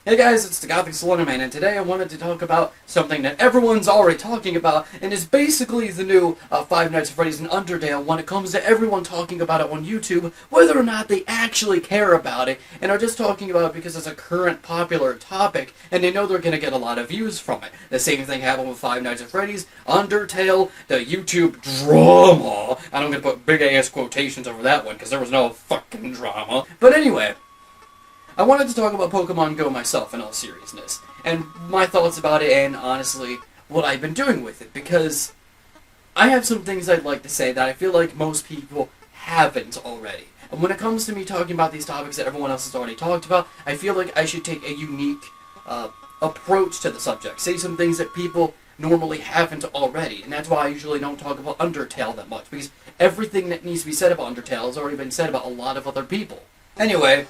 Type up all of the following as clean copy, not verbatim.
Hey guys, it's the Gothic Slenderman, and today I wanted to talk about something that everyone's already talking about, and is basically the new Five Nights at Freddy's and Undertale when it comes to everyone talking about it on YouTube, whether or not they actually care about it, and are just talking about it because it's a current popular topic, and they know they're going to get a lot of views from it. The same thing happened with Five Nights at Freddy's, Undertale, the YouTube drama, and I'm going to put big-ass quotations over that one, because there was no fucking drama. But anyway, I wanted to talk about PokemonGO myself in all seriousness, and my thoughts about it, and honestly, what I've been doing with it, because I have some things I'd like to say that I feel like most people haven't already. And when it comes to me talking about these topics that everyone else has already talked about, I feel like I should take a unique approach to the subject, say some things that people normally haven't already, and that's why I usually don't talk about Undertale that much, because everything that needs to be said about Undertale has already been said about a lot of other people. Anyway,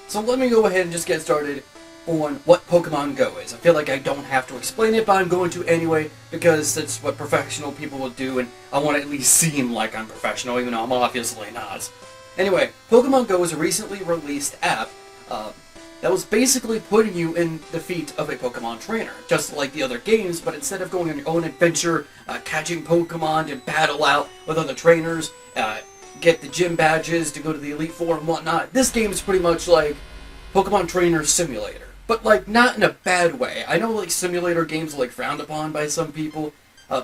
so let me go ahead and just get started on what PokemonGO is. I feel like I don't have to explain it, but I'm going to anyway, because that's what professional people will do, and I want to at least seem like I'm professional, even though I'm obviously not. Anyway, PokemonGO is a recently released app that was basically putting you in the feet of a Pokemon trainer, just like the other games, but instead of going on your own adventure, catching Pokemon and battle out with other trainers, get the gym badges to go to the Elite Four and whatnot. This game is pretty much like Pokemon Trainer Simulator, but like not in a bad way. I know like simulator games are like frowned upon by some people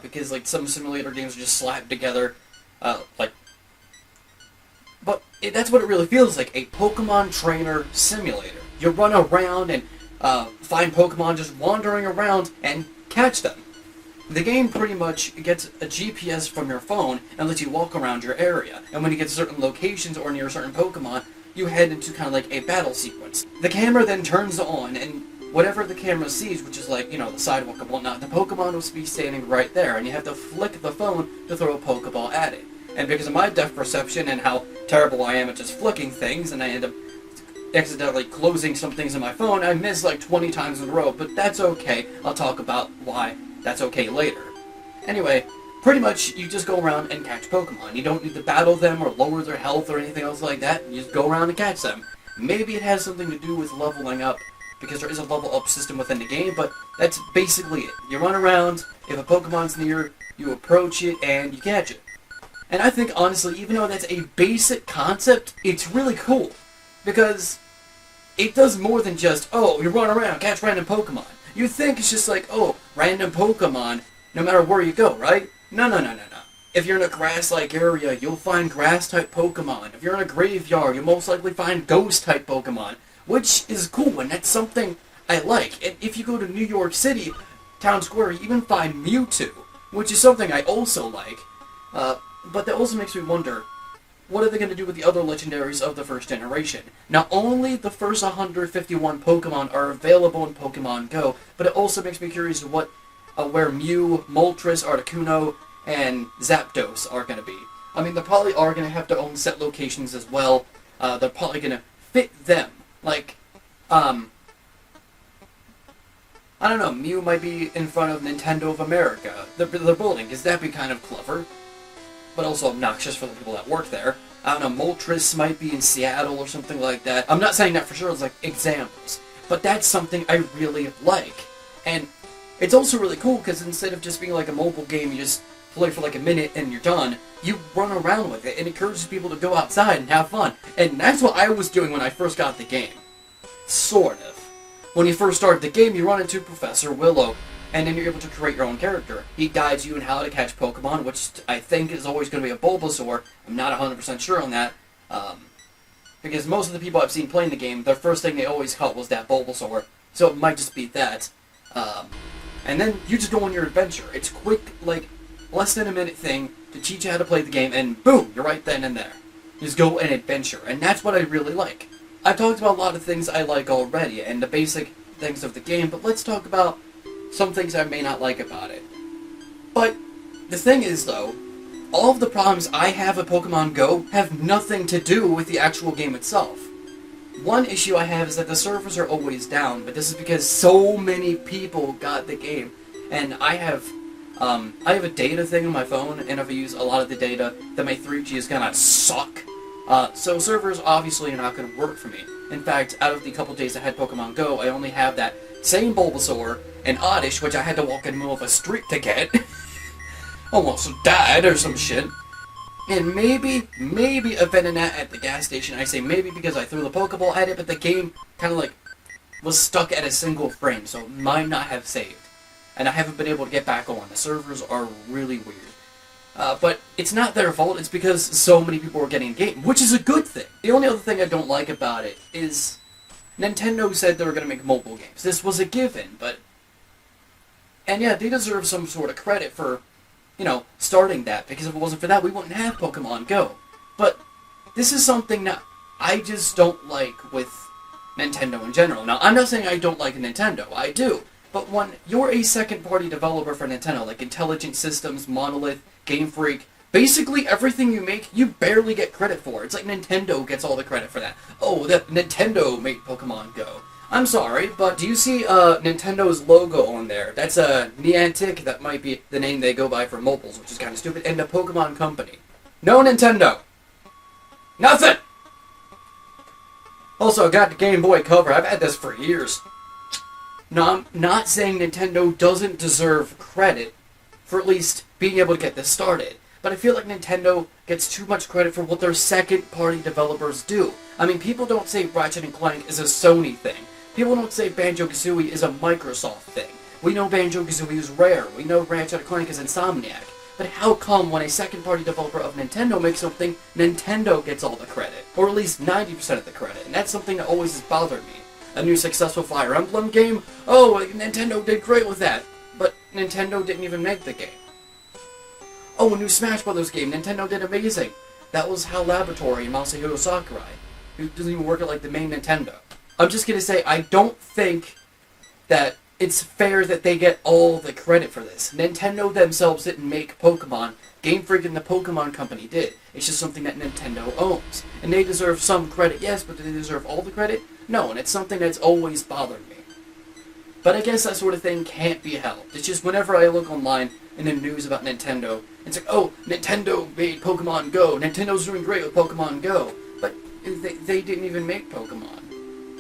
because like some simulator games are just slapped together, but that's what it really feels like, a Pokemon Trainer Simulator. You run around and find Pokemon just wandering around and catch them. The game pretty much gets a GPS from your phone and lets you walk around your area. And when you get to certain locations or near certain Pokemon, you head into kind of like a battle sequence. The camera then turns on, and whatever the camera sees, which is like, you know, the sidewalk and whatnot, the Pokemon will be standing right there, and you have to flick the phone to throw a Pokeball at it. And because of my depth perception and how terrible I am at just flicking things, and I end up accidentally closing some things on my phone, I miss like 20 times in a row, but that's okay. I'll talk about why that's okay later. Anyway, pretty much you just go around and catch Pokemon. You don't need to battle them or lower their health or anything else like that. You just go around and catch them. Maybe it has something to do with leveling up, because there is a level up system within the game, but that's basically it. You run around, if a Pokemon's near, you approach it, and you catch it. And I think, honestly, even though that's a basic concept, it's really cool. Because it does more than just, oh, you run around, catch random Pokemon. You think it's just like, oh, random Pokemon, no matter where you go, right? No. If you're in a grass-like area, you'll find grass-type Pokemon. If you're in a graveyard, you'll most likely find ghost-type Pokemon, which is cool, and that's something I like. And if you go to New York City, Town Square, you even find Mewtwo, which is something I also like. But that also makes me wonder, what are they going to do with the other legendaries of the first generation? Not only the first 151 Pokemon are available in PokemonGO, but it also makes me curious to where Mew, Moltres, Articuno, and Zapdos are going to be. I mean, they probably are going to have their own set locations as well. They're probably going to fit them. Like, I don't know, Mew might be in front of Nintendo of America, the building, because that'd be kind of clever, but also obnoxious for the people that work there. I don't know, Moltres might be in Seattle or something like that. I'm not saying that for sure, it's like examples. But that's something I really like. And it's also really cool because instead of just being like a mobile game, you just play for like a minute and you're done, you run around with it and encourages people to go outside and have fun. And that's what I was doing when I first got the game. Sort of. When you first start the game, you run into Professor Willow, and then you're able to create your own character. He guides you in how to catch Pokemon, which I think is always going to be a Bulbasaur. I'm not 100% sure on that. Because most of the people I've seen playing the game, their first thing they always caught was that Bulbasaur. So it might just be that. And then you just go on your adventure. It's quick, like, less than a minute thing to teach you how to play the game, and boom, you're right then and there. You just go and adventure, and that's what I really like. I've talked about a lot of things I like already, and the basic things of the game, but let's talk about some things I may not like about it. But the thing is, though, all of the problems I have with PokemonGO have nothing to do with the actual game itself. One issue I have is that the servers are always down, but this is because so many people got the game. And I have a data thing on my phone, and if I use a lot of the data, then my 3G is gonna suck. So servers obviously are not gonna work for me. In fact, out of the couple days I had Pokemon Go, I only have that same Bulbasaur and Oddish, which I had to walk in the middle of a street to get. Almost died or some shit. And maybe a Venonat at the gas station. I say maybe because I threw the Pokeball at it, but the game kind of like was stuck at a single frame, so it might not have saved. And I haven't been able to get back on. The servers are really weird. But it's not their fault, it's because so many people are getting the game, which is a good thing. The only other thing I don't like about it is Nintendo said they were going to make mobile games. This was a given, but... And yeah, they deserve some sort of credit for, you know, starting that, because if it wasn't for that, we wouldn't have Pokemon Go. But this is something that I just don't like with Nintendo in general. Now, I'm not saying I don't like Nintendo, I do. But when you're a second-party developer for Nintendo, like Intelligent Systems, Monolith, Game Freak, basically everything you make, you barely get credit for. It's like Nintendo gets all the credit for that. Oh, that Nintendo made Pokemon Go. I'm sorry, but do you see Nintendo's logo on there? That's a Niantic, that might be the name they go by for mobiles, which is kind of stupid, and the Pokemon Company. No Nintendo! Nothing! Also, got the Game Boy cover. I've had this for years. Now, I'm not saying Nintendo doesn't deserve credit for at least being able to get this started, but I feel like Nintendo gets too much credit for what their second-party developers do. I mean, people don't say Ratchet & Clank is a Sony thing. People don't say Banjo-Kazooie is a Microsoft thing. We know Banjo-Kazooie is Rare. We know Ratchet & Clank is Insomniac. But how come when a second-party developer of Nintendo makes something, Nintendo gets all the credit? Or at least 90% of the credit, and that's something that always has bothered me. A new successful Fire Emblem game? Oh, Nintendo did great with that. But Nintendo didn't even make the game. Oh, a new Smash Brothers game. Nintendo did amazing. That was HAL Laboratory and Masahiro Sakurai, who doesn't even work at like the main Nintendo. I'm just gonna say, I don't think that it's fair that they get all the credit for this. Nintendo themselves didn't make Pokemon. Game Freak and the Pokemon Company did. It's just something that Nintendo owns. And they deserve some credit, yes, but do they deserve all the credit? No, and it's something that's always bothered me. But I guess that sort of thing can't be helped. It's just whenever I look online in the news about Nintendo, it's like, oh, Nintendo made Pokemon Go. Nintendo's doing great with Pokemon Go. But they didn't even make Pokemon.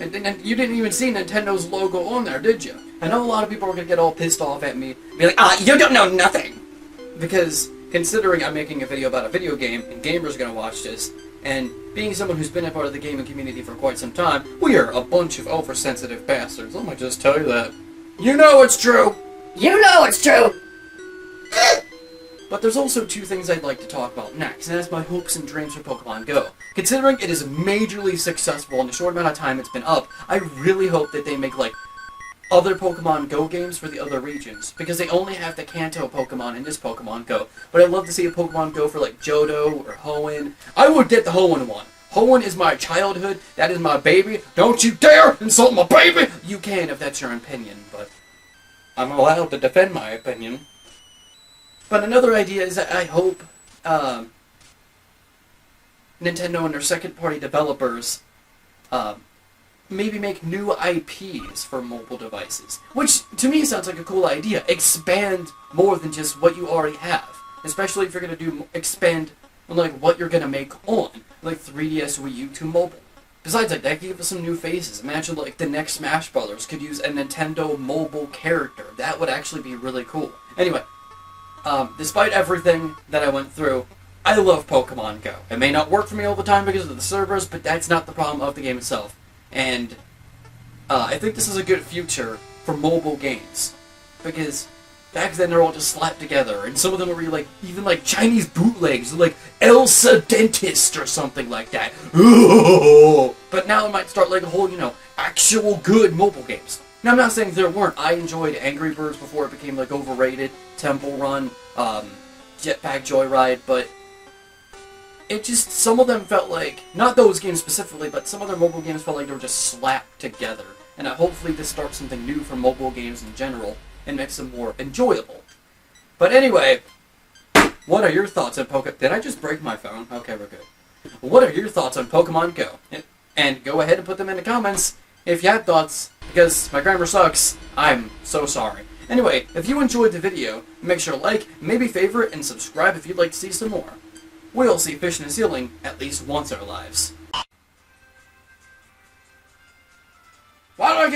And you didn't even see Nintendo's logo on there, did you? I know a lot of people are going to get all pissed off at me. Be like, you don't know nothing! Because, considering I'm making a video about a video game, and gamers are going to watch this, and being someone who's been a part of the gaming community for quite some time, we are a bunch of oversensitive bastards. Let me just tell you that. You know it's true! You know it's true! But there's also two things I'd like to talk about next, and that's my hopes and dreams for Pokemon Go. Considering it is majorly successful in the short amount of time it's been up, I really hope that they make, like, other Pokemon Go games for the other regions, because they only have the Kanto Pokemon in this Pokemon Go. But I'd love to see a Pokemon Go for, like, Johto or Hoenn. I would get the Hoenn one. Hoenn is my childhood, that is my baby. Don't you dare insult my baby! You can if that's your opinion, but I'm allowed to defend my opinion. But another idea is that I hope Nintendo and their second-party developers maybe make new IPs for mobile devices. Which, to me, sounds like a cool idea. Expand more than just what you already have. Especially if you're going to expand on like, what you're going to make on. Like 3DS, Wii U to mobile. Besides, like, that could give us some new faces. Imagine, like, the next Smash Brothers could use a Nintendo mobile character. That would actually be really cool. Anyway. Despite everything that I went through, I love Pokemon Go. It may not work for me all the time because of the servers, but that's not the problem of the game itself. And I think this is a good future for mobile games. Because back then they're all just slapped together, and some of them were like, even like Chinese bootlegs, like Elsa Dentist or something like that. But now it might start like a whole, you know, actual good mobile games. Now, I'm not saying there weren't. I enjoyed Angry Birds before it became, like, overrated. Temple Run, Jetpack Joyride, but it just, some of them felt like, not those games specifically, but some other mobile games felt like they were just slapped together. And hopefully this starts something new for mobile games in general, and makes them more enjoyable. But anyway, what are your thoughts on Pokemon... Did I just break my phone? Okay, we're good. What are your thoughts on Pokemon Go? And go ahead and put them in the comments if you have thoughts, because my grammar sucks. I'm so sorry. Anyway, if you enjoyed the video, make sure to like, maybe favorite, and subscribe if you'd like to see some more. We'll see fishing and sealing at least once in our lives.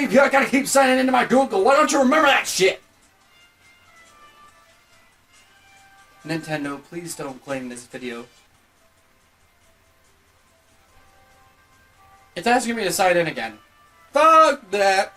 I gotta keep signing into my Google. Why don't you remember that shit? Nintendo, please don't claim this video. It's asking me to sign in again. Fuck that.